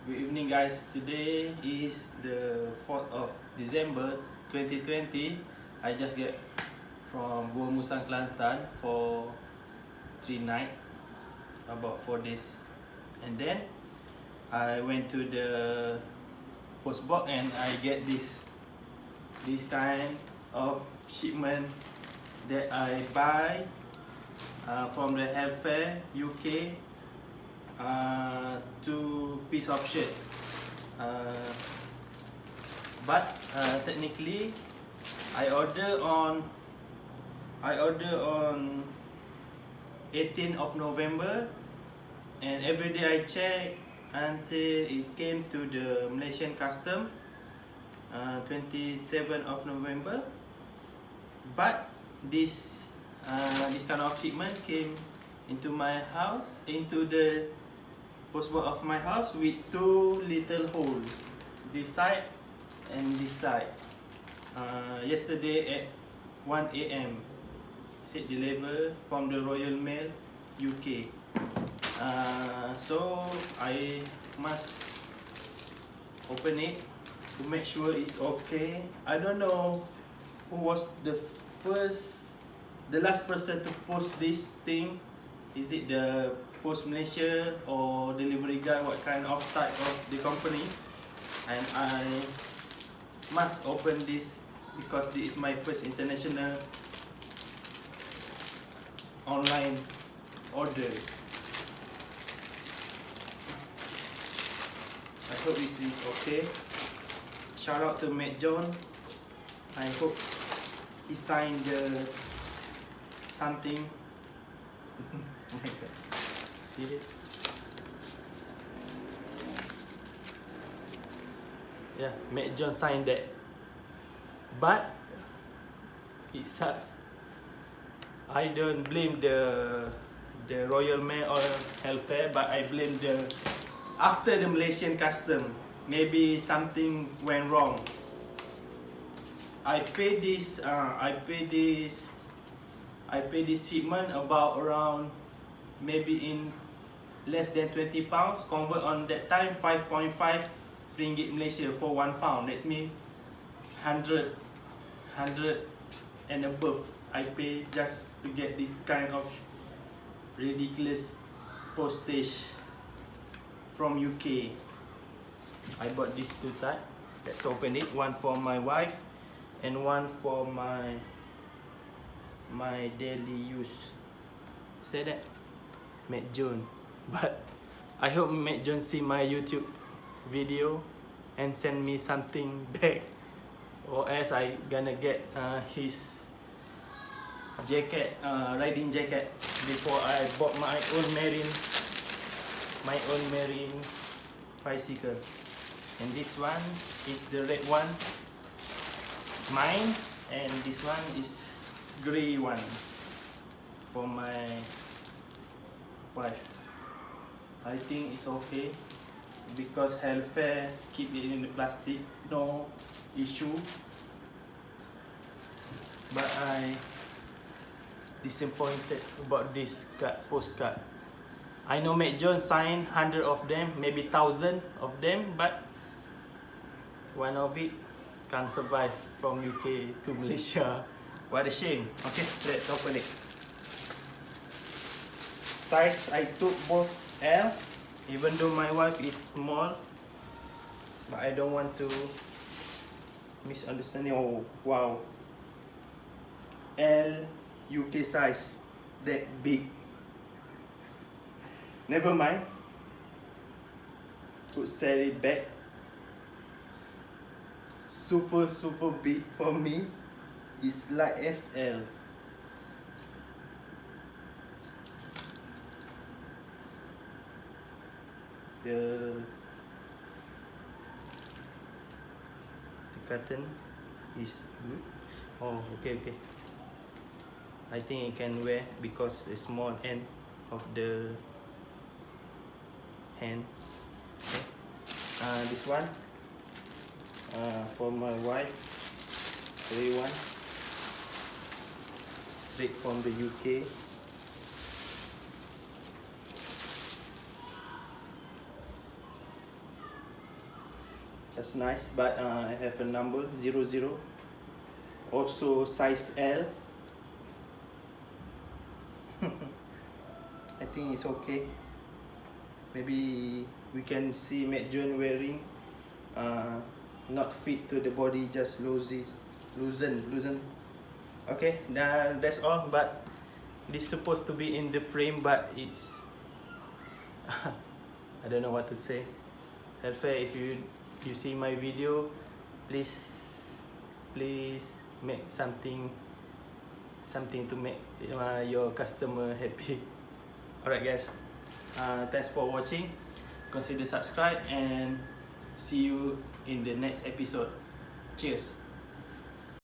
Good evening guys, today is the 4th of December 2020. I just get from Gua Musang, Kelantan for 3 nights, about 4 days. And then I went to the post box and I get this kind of shipment that I buy from the Helfare UK. Two piece of shirt, but technically I order on 18th of November, and every day I check until it came to the Malaysian custom 27th of November. But this kind of shipment came into my house, into the postbox of my house, with two little holes, this side and this side. Yesterday at 1 AM, said deliver from the Royal Mail UK. So I must open it to make sure it's okay. I don't know who was the last person to post this thing. Is it the Post Malaysia or delivery guy? What kind of type of the company? And I must open this because this is my first international online order. I hope this is okay. Shout out to Matt John. I hope he signed the something. Oh my god. Serious? Yeah, Matt John signed that. But it sucks. I don't blame the Royal Mail or Helfare, but I blame the after the Malaysian custom. Maybe something went wrong. I pay this shipment about around maybe in less than 20 pounds. Convert on that time 5.5 ringgit Malaysia for 1 pound. That's mean 100 and above I pay just to get this kind of ridiculous postage from UK. I bought these two types. Let's open it. One for my wife and one for my daily use. Say that, Matt John. But I hope Matt John see my YouTube video and send me something back, or else I gonna get his jacket, riding jacket, before I bought my own marine bicycle. And this one is the red one, mine, and this one is grey one for my wife. I think it's okay because Helfare keep it in the plastic, no issue. But I disappointed about this postcard. I know Matt John signed 100 of them, maybe 1,000 of them, but one of it can't survive from UK to Malaysia. What a shame. Okay, let's open it. Size, I took both L, even though my wife is small, but I don't want to misunderstand. Oh wow, L UK size, that big. Never mind, could sell it back. Super big for me. It's like SL. The carton is good. Oh, okay. I think it can wear because the small end of the hand. Okay. This one for my wife, gray one, straight from the UK. That's nice, but I have a number 00, also size L. I think it's okay. Maybe we can see Matt John wearing, not fit to the body, just loosen. Okay, that's all. But this supposed to be in the frame, but it's I don't know what to say. Helfare, if you see my video, please make something to make your customer happy. Alright guys, thanks for watching. Consider subscribe and see you in the next episode. Cheers.